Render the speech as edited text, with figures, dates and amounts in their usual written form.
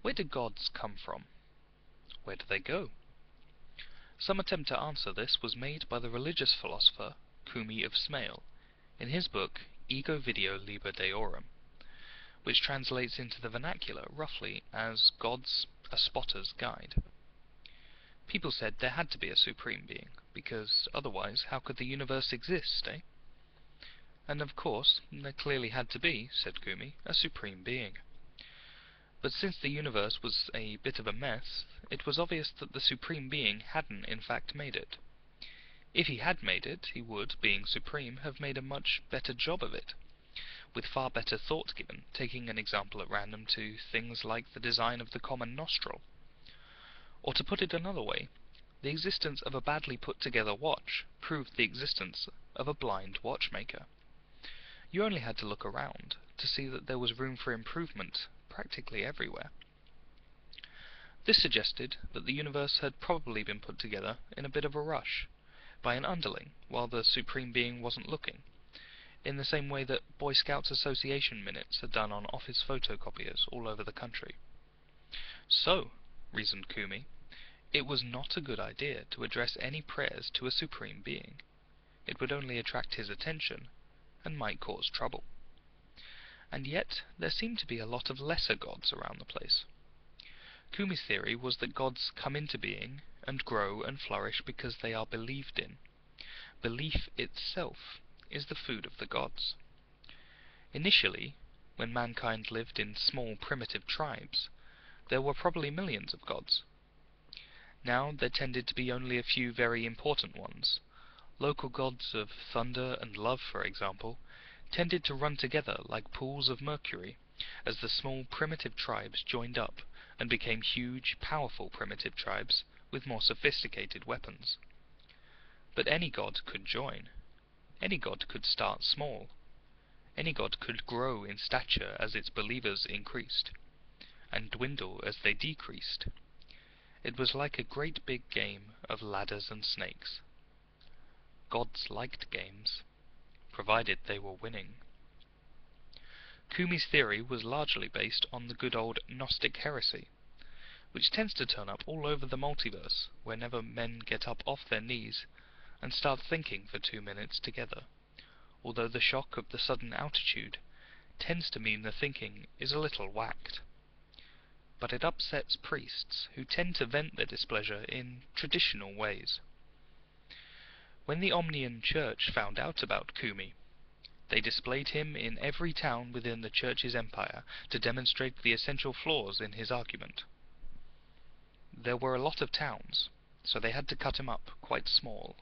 Where do gods come from? Where do they go? Some attempt to answer this was made by the religious philosopher Kumi of Smail in his book Ego Video Liber Deorum, which translates into the vernacular roughly as God's a spotter's guide. People said there had to be a supreme being, because otherwise how could the universe exist, eh? And of course, there clearly had to be, said Kumi, a supreme being. But since the universe was a bit of a mess, it was obvious that the supreme being hadn't in fact made it. If he had made it, he would, being supreme, have made a much better job of it, with far better thought given, taking an example at random to things like the design of the common nostril. Or to put it another way, the existence of a badly put together watch proved the existence of a blind watchmaker. You only had to look around to see that there was room for improvement practically everywhere. This suggested that the universe had probably been put together in a bit of a rush, by an underling, while the Supreme Being wasn't looking, in the same way that Boy Scouts Association minutes are done on office photocopiers all over the country. So, reasoned Kumi, it was not a good idea to address any prayers to a Supreme Being. It would only attract his attention, and might cause trouble. And yet there seemed to be a lot of lesser gods around the place. Kumi's theory was that gods come into being and grow and flourish because they are believed in. Belief itself is the food of the gods. Initially, when mankind lived in small primitive tribes, there were probably millions of gods. Now there tended to be only a few very important ones. Local gods of thunder and love, for example, tended to run together like pools of mercury as the small primitive tribes joined up and became huge, powerful primitive tribes with more sophisticated weapons. But any god could join. Any god could start small. Any god could grow in stature as its believers increased, and dwindle as they decreased. It was like a great big game of ladders and snakes. Gods liked games, provided they were winning. Kumi's theory was largely based on the good old Gnostic heresy, which tends to turn up all over the multiverse whenever men get up off their knees and start thinking for 2 minutes together, although the shock of the sudden altitude tends to mean the thinking is a little whacked. But it upsets priests, who tend to vent their displeasure in traditional ways. When the Omnian Church found out about Kumi, they displayed him in every town within the Church's empire to demonstrate the essential flaws in his argument. There were a lot of towns, so they had to cut him up quite small